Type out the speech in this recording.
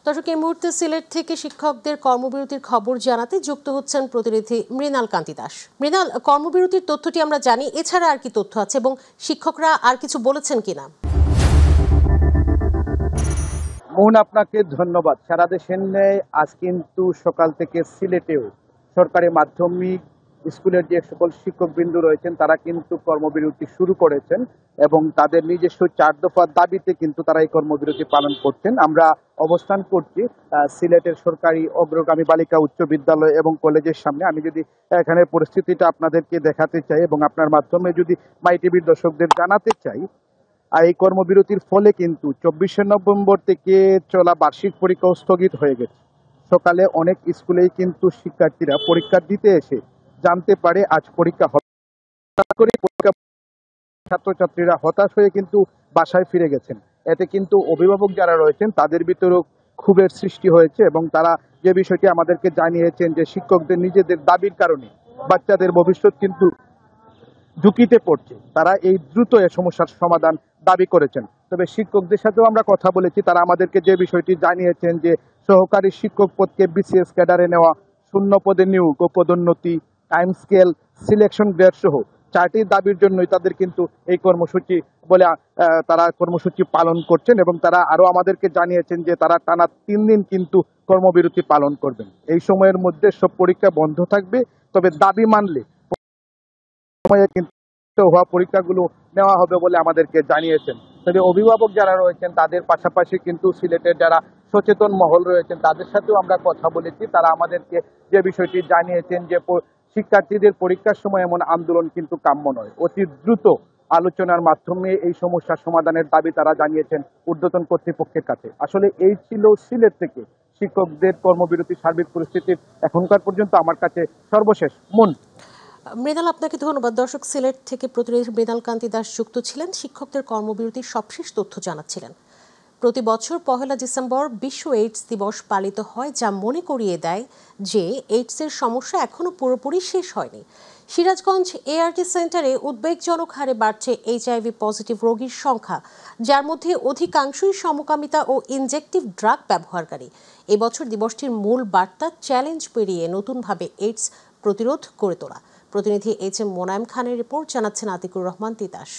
দর্শক, এই মুহূর্তে সিলেট থেকে শিক্ষকদের কর্মবিরতির খবর জানাতে যুক্ত হচ্ছেন প্রতিনিধি মৃণাল কান্তি দাস। মৃণাল, কর্মবিরতির তথ্যটি আমরা জানি, এছাড়া আর কি তথ্য আছে এবং শিক্ষকরা আর কিছু বলেছেন কিনা? মোহন, আপনাকে ধন্যবাদ। সারা দেশের ন্যায় আজ কিন্তু সকাল থেকে সিলেটেও সরকারি মাধ্যমিক স্কুলের যে সকল শিক্ষকবৃন্দ রয়েছেন তারা কিন্তু কর্মবিরতি শুরু করেছেন এবং তাদের নিজস্ব 4 দফার দাবিতে কিন্তু তারা এই কর্মবিরতি পালন করছেন। আমরা অবস্থান করছি সিলেটের সরকারি অগ্রগামী বালিকা উচ্চ বিদ্যালয় এবং কলেজের সামনে। আমি যদি এখানে পরিস্থিতিটা আপনাদেরকে দেখাতে চাই এবং আপনার মাধ্যমে যদি মাই টিভির দর্শকদের জানাতে চাই, আর এই কর্মবিরতির ফলে কিন্তু 24শে নভেম্বর থেকে চলা বার্ষিক পরীক্ষাও স্থগিত হয়ে গেছে। সকালে অনেক স্কুলেই কিন্তু শিক্ষার্থীরা পরীক্ষা দিতে এসে জানতে পারে আজ পরীক্ষা হবে। ছাত্রছাত্রীরা হতাশ হয়ে কিন্তু বাসায় ফিরে গেছেন। এতে কিন্তু অভিভাবক যারা রয়েছেন তাদের ভিতরেও ক্ষোভের সৃষ্টি হয়েছে এবং তারা যে বিষয়টি আমাদেরকে জানিয়েছেন যে শিক্ষকদের নিজেদের দাবির কারণে বাচ্চাদের ভবিষ্যৎ কিন্তু ঝুঁকিতে পড়ছে। তারা এই দ্রুত এ সমস্যার সমাধান দাবি করেছেন। তবে শিক্ষকদের সাথেও আমরা কথা বলেছি, তারা আমাদেরকে যে বিষয়টি জানিয়েছেন যে সহকারী শিক্ষক পদকে বিসিএস ক্যাডারে নেওয়া, শূন্য পদে নিয়োগ ও পদোন্নতি, টাইম স্কেল, সিলেকশন গ্রেড সহ 4টি দাবির জন্যই তাদের কিন্তু এই কর্মসূচি বলে তারা কর্মসূচি পালন করছেন এবং তারা আরো আমাদেরকে জানিয়েছেন যে তারা টানা 3 দিন কিন্তু কর্মবিরতি পালন করবেন। এই সময়ের মধ্যে সব পরীক্ষা বন্ধ থাকবে, তবে দাবি মানলে কিন্তু হওয়া পরীক্ষাগুলো নেওয়া হবে বলে আমাদেরকে জানিয়েছেন। তবে অভিভাবক যারা রয়েছেন তাদের পাশাপাশি কিন্তু সিলেটের যারা সচেতন মহল রয়েছেন তাদের সাথেও আমরা কথা বলেছি। তারা আমাদেরকে যে বিষয়টি জানিয়েছেন যে শিক্ষার্থীদের পরীক্ষার সময় এমন আন্দোলন কিন্তু কাম্য নয়। অতি দ্রুত আলোচনার মাধ্যমে এই সমস্যার সমাধানের দাবি তারা জানিয়েছেন ঊর্ধ্বতন কর্তৃপক্ষের কাছে। আসলে এই ছিল সিলেট থেকে শিক্ষকদের কর্মবিরতির সার্বিক পরিস্থিতির এখনকার পর্যন্ত আমার কাছে সর্বশেষ। মন মৃণাল, আপনাকে ধন্যবাদ। দর্শক, সিলেট থেকে প্রতিনিধি মৃণাল কান্তি দাস যুক্ত ছিলেন, শিক্ষকদের কর্মবিরতির সবশেষ তথ্য জানাচ্ছিলেন। প্রতি বছর 1 ডিসেম্বর বিশ্ব এইডস দিবস পালিত হয়, যা মনে করিয়ে দেয় যে এইডসের সমস্যা এখনো পুরোপুরি শেষ হয়নি। সিরাজগঞ্জ এআরটি সেন্টারে উদ্বেগজনক হারে বাড়ছে এইচআইভি পজিটিভ রোগীর সংখ্যা, যার মধ্যে অধিকাংশই সমকামিতা ও ইনজেকটিভ ড্রাগ ব্যবহারকারী। এবছর দিবসটির মূল বার্তা চ্যালেঞ্জ পেরিয়ে নতুনভাবে এইডস প্রতিরোধ করে তোলা। প্রতিনিধি এইচ এম মোনায়েম খানের রিপোর্ট, জানাচ্ছেন আতিকুর রহমান তিতাস।